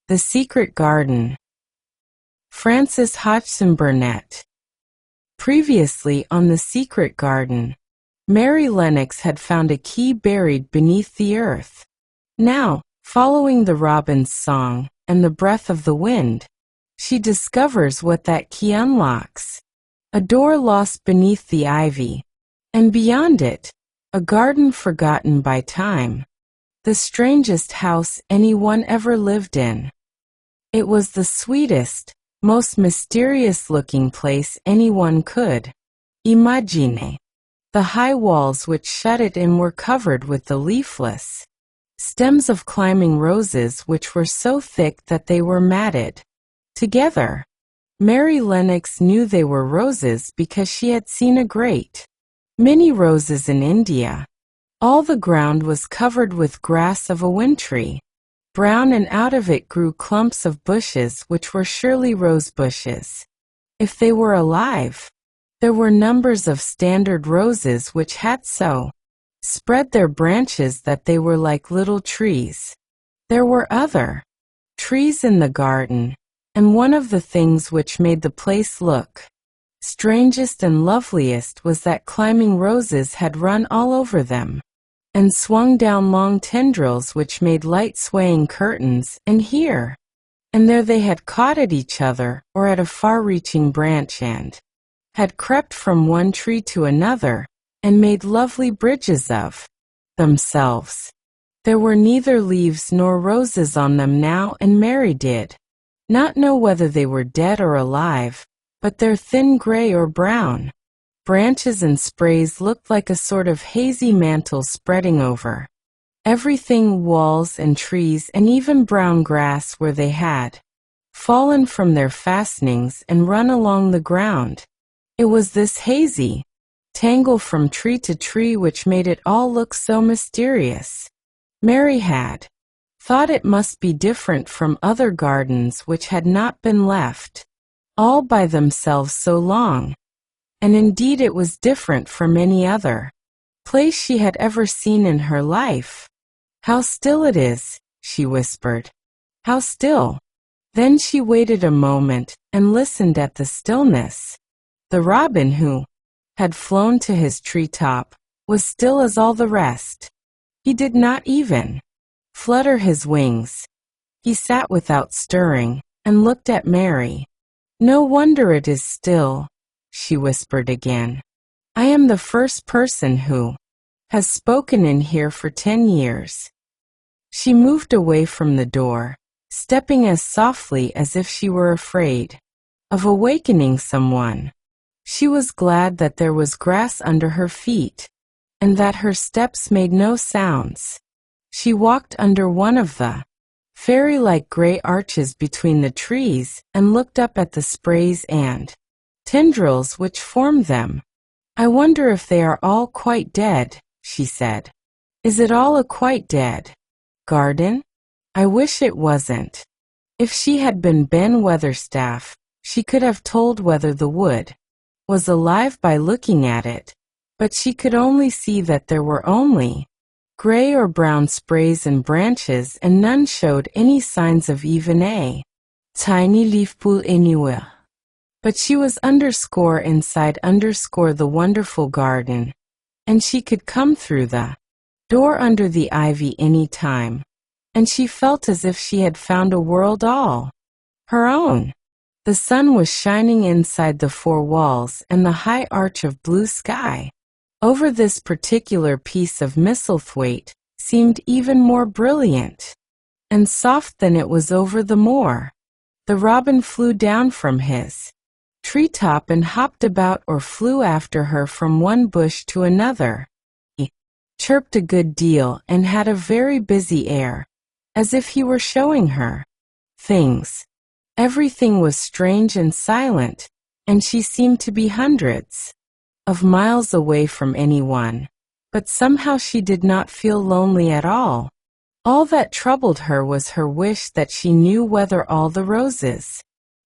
The Secret Garden. Francis Hodgson Burnett. Previously on The Secret Garden, Mary Lennox had found a key buried beneath the earth. Now, following the robin's song and the breath of the wind, she discovers what that key unlocks. A door lost beneath the ivy, and beyond it, a garden forgotten by time. The strangest house anyone ever lived in. It was the sweetest, most mysterious-looking place anyone could imagine. The high walls which shut it in were covered with the leafless stems of climbing roses which were so thick that they were matted together. Mary Lennox knew they were roses because she had seen a great many roses in India. All the ground was covered with grass of a wintry brown, and out of it grew clumps of bushes which were surely rose bushes. If they were alive, there were numbers of standard roses which had so spread their branches that they were like little trees. There were other trees in the garden, and one of the things which made the place look strangest and loveliest was that climbing roses had run all over them, and swung down long tendrils which made light swaying curtains, and here and there they had caught at each other or at a far-reaching branch and had crept from one tree to another and made lovely bridges of themselves. There were neither leaves nor roses on them now, and Mary did not know whether they were dead or alive, but their thin gray or brown branches and sprays looked like a sort of hazy mantle spreading over everything, walls and trees and even brown grass where they had fallen from their fastenings and run along the ground. It was this hazy tangle from tree to tree which made it all look so mysterious. Mary had thought it must be different from other gardens which had not been left all by themselves so long. And indeed it was different from any other place she had ever seen in her life. "How still it is," she whispered. "How still." Then she waited a moment and listened at the stillness. The robin, who had flown to his treetop, was still as all the rest. He did not even flutter his wings. He sat without stirring and looked at Mary. "No wonder it is still," she whispered again. "I am the first person who has spoken in here for 10 years. She moved away from the door, stepping as softly as if she were afraid of awakening someone. She was glad that there was grass under her feet, and that her steps made no sounds. She walked under one of the fairy-like gray arches between the trees and looked up at the sprays and tendrils which formed them. "I wonder if they are all quite dead," she said. "Is it all a quite dead garden? I wish it wasn't." If she had been Ben Weatherstaff, she could have told whether the wood was alive by looking at it, but she could only see that there were only gray or brown sprays and branches, and none showed any signs of even a tiny leaf pool anywhere. But she was inside the wonderful garden, and she could come through the door under the ivy any time, and she felt as if she had found a world all her own. The sun was shining inside the 4 walls and the high arch of blue sky over this particular piece of Misselthwaite seemed even more brilliant and soft than it was over the moor. The robin flew down from his treetop and hopped about or flew after her from one bush to another. He chirped a good deal and had a very busy air, as if he were showing her things. Everything was strange and silent, and she seemed to be hundreds of miles away from anyone, but somehow she did not feel lonely at all. All that troubled her was her wish that she knew whether all the roses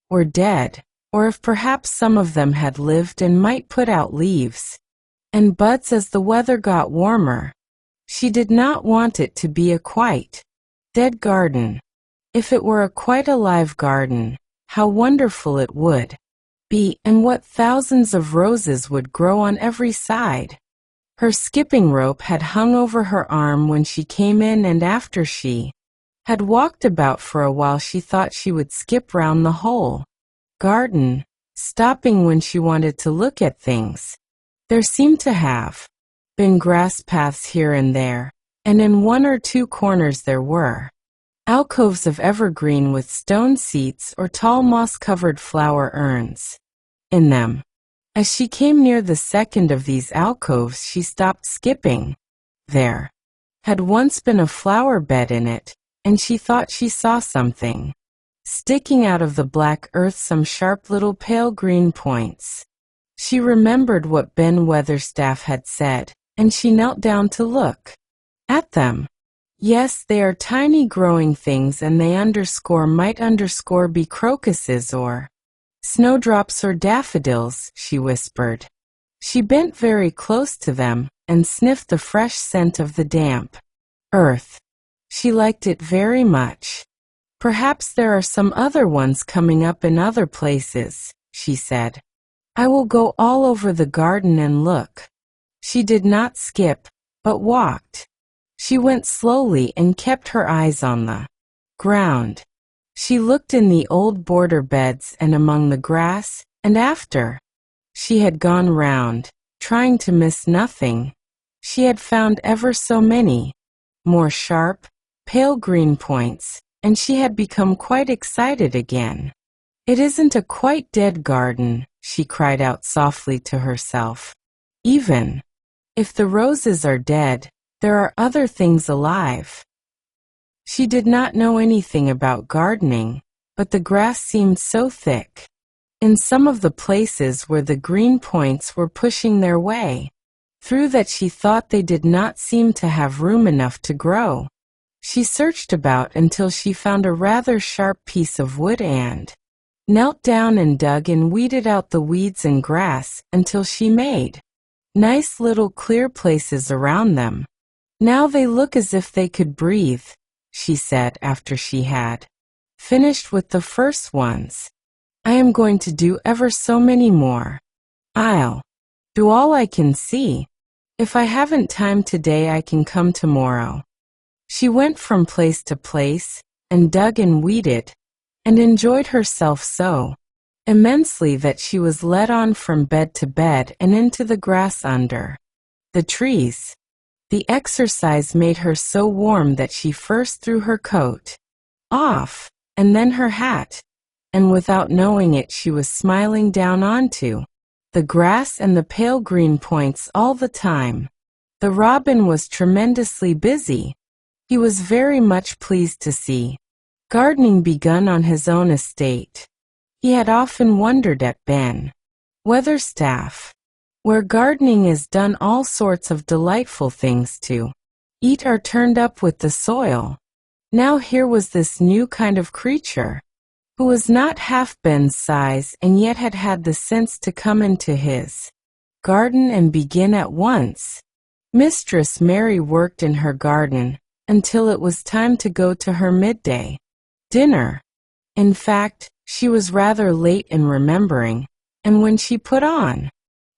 were dead, or if perhaps some of them had lived and might put out leaves and buds as the weather got warmer. She did not want it to be a quite dead garden. If it were a quite alive garden, how wonderful it would be, and what thousands of roses would grow on every side. Her skipping rope had hung over her arm when she came in, and after she had walked about for a while, she thought she would skip round the whole garden, stopping when she wanted to look at things. There seemed to have been grass paths here and there, and in one or two corners there were alcoves of evergreen with stone seats or tall moss-covered flower urns in them. As she came near the second of these alcoves, she stopped skipping. There had once been a flower bed in it, and she thought she saw something sticking out of the black earth, some sharp little pale green points. She remembered what Ben Weatherstaff had said, and she knelt down to look at them. Yes, they are tiny growing things, and they might be crocuses or snowdrops or daffodils, she whispered. She bent very close to them and sniffed the fresh scent of the damp earth. She liked it very much. Perhaps there are some other ones coming up in other places, she said. I will go all over the garden and look. She did not skip, but walked. She went slowly and kept her eyes on the ground. She looked in the old border beds and among the grass, and after she had gone round, trying to miss nothing, she had found ever so many more sharp, pale green points, and she had become quite excited again. It isn't a quite dead garden, she cried out softly to herself. Even if the roses are dead, there are other things alive. She did not know anything about gardening, but the grass seemed so thick in some of the places where the green points were pushing their way through that she thought they did not seem to have room enough to grow. She searched about until she found a rather sharp piece of wood and knelt down and dug and weeded out the weeds and grass until she made nice little clear places around them. Now they look as if they could breathe, she said after she had finished with the first ones. I am going to do ever so many more. I'll do all I can see. If I haven't time today, I can come tomorrow. She went from place to place and dug and weeded and enjoyed herself so immensely that she was led on from bed to bed and into the grass under the trees. The exercise made her so warm that she first threw her coat off and then her hat, and without knowing it she was smiling down onto the grass and the pale green points all the time. The robin was tremendously busy. He was very much pleased to see gardening begun on his own estate. He had often wondered at Ben Weatherstaff, where gardening is done, all sorts of delightful things to eat are turned up with the soil. Now here was this new kind of creature, who was not half Ben's size and yet had had the sense to come into his garden and begin at once. Mistress Mary worked in her garden until it was time to go to her midday dinner. In fact, she was rather late in remembering, and when she put on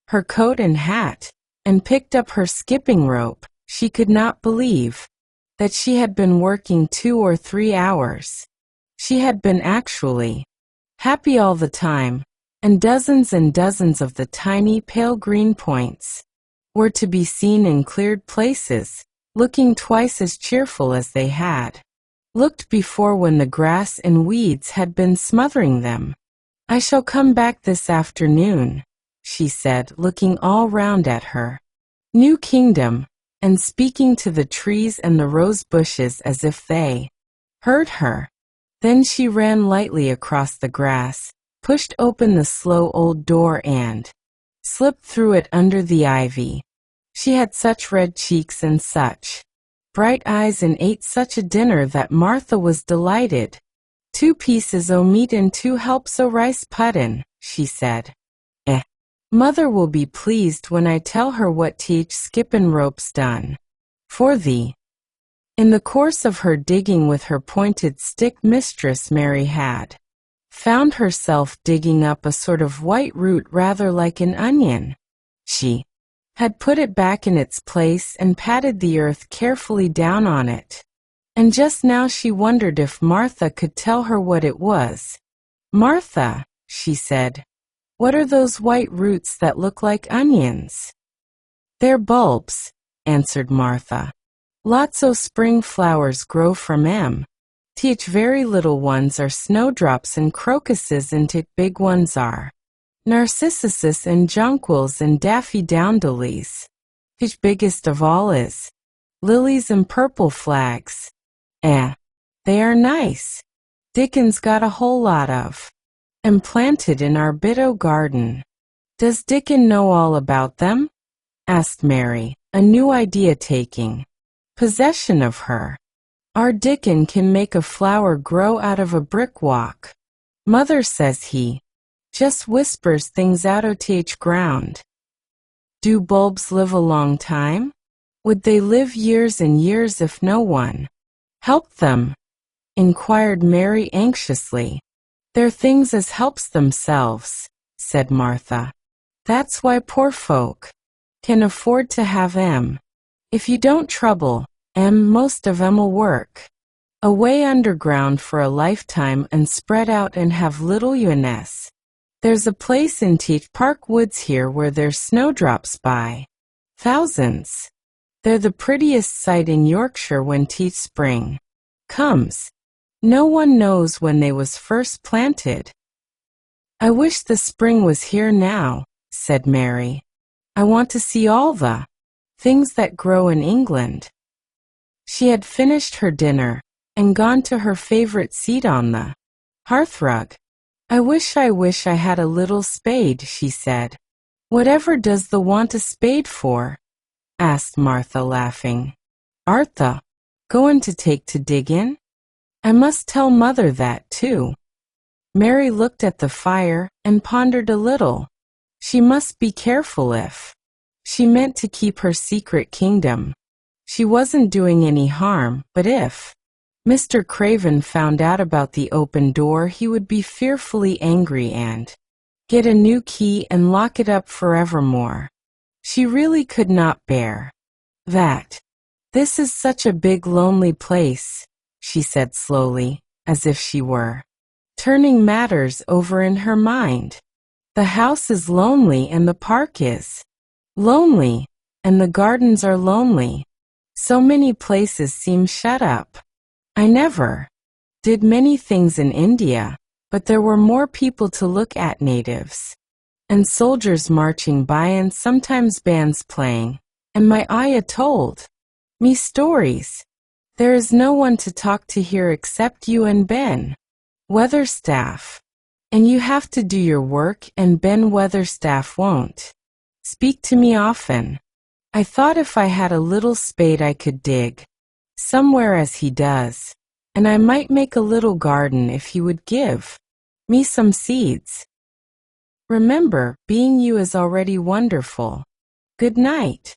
her coat and hat and picked up her skipping rope, she could not believe that she had been working 2 or 3 hours. She had been actually happy all the time, and dozens of the tiny pale green points were to be seen in cleared places, looking twice as cheerful as they had looked before when the grass and weeds had been smothering them. I shall come back this afternoon, she said, looking all round at her new kingdom, and speaking to the trees and the rose bushes as if they heard her. Then she ran lightly across the grass, pushed open the slow old door and slipped through it under the ivy. She had such red cheeks and such bright eyes, and ate such a dinner that Martha was delighted. 2 pieces o' meat and 2 helps o' rice puddin', she said. Mother will be pleased when I tell her what Teach Skippin' Rope's done for thee. In the course of her digging with her pointed stick, Mistress Mary had found herself digging up a sort of white root rather like an onion. She had put it back in its place and patted the earth carefully down on it. And just now she wondered if Martha could tell her what it was. "Martha," she said, "what are those white roots that look like onions?" "They're bulbs," answered Martha. "Lots o' spring flowers grow from 'em. Teach very little ones are snowdrops and crocuses, and tit big ones are narcissuses and jonquils and daffodils. Teach biggest of all is lilies and purple flags. They are nice. Dickon's got a whole lot of 'em planted in our bit o' garden." "Does Dickon know all about them?" asked Mary, a new idea taking possession of her. "Our Dickon can make a flower grow out of a brick walk. Mother says he just whispers things out o' th ground." "Do bulbs live a long time? Would they live years and years if no one helped them?" inquired Mary anxiously. "They're things as helps themselves," said Martha. "That's why poor folk can afford to have 'em. If you don't trouble 'em, most of 'em'll work away underground for a lifetime and spread out and have little use. There's a place in Teach Park Woods here where there's snowdrops by thousands. They're the prettiest sight in Yorkshire when Teach spring comes. No one knows when they was first planted." "I wish the spring was here now," said Mary. "I want to see all the things that grow in England." She had finished her dinner and gone to her favorite seat on the hearthrug. I wish I had a little spade," she said. "Whatever does the want a spade for?" asked Martha, laughing. "Art thou goin' to take to diggin'? I must tell Mother that, too." Mary looked at the fire and pondered a little. She must be careful if she meant to keep her secret kingdom. She wasn't doing any harm, but if Mr. Craven found out about the open door, he would be fearfully angry and get a new key and lock it up forevermore. She really could not bear that. "This is such a big, lonely place," she said slowly, as if she were turning matters over in her mind. "The house is lonely, and the park is lonely, and the gardens are lonely. So many places seem shut up. I never did many things in India, but there were more people to look at, natives and soldiers marching by, and sometimes bands playing, and my ayah told me stories. There is no one to talk to here except you and Ben Weatherstaff, and you have to do your work, and Ben Weatherstaff won't speak to me often. I thought if I had a little spade I could dig somewhere as he does, and I might make a little garden if he would give me some seeds. Remember, being you is already wonderful. Good night."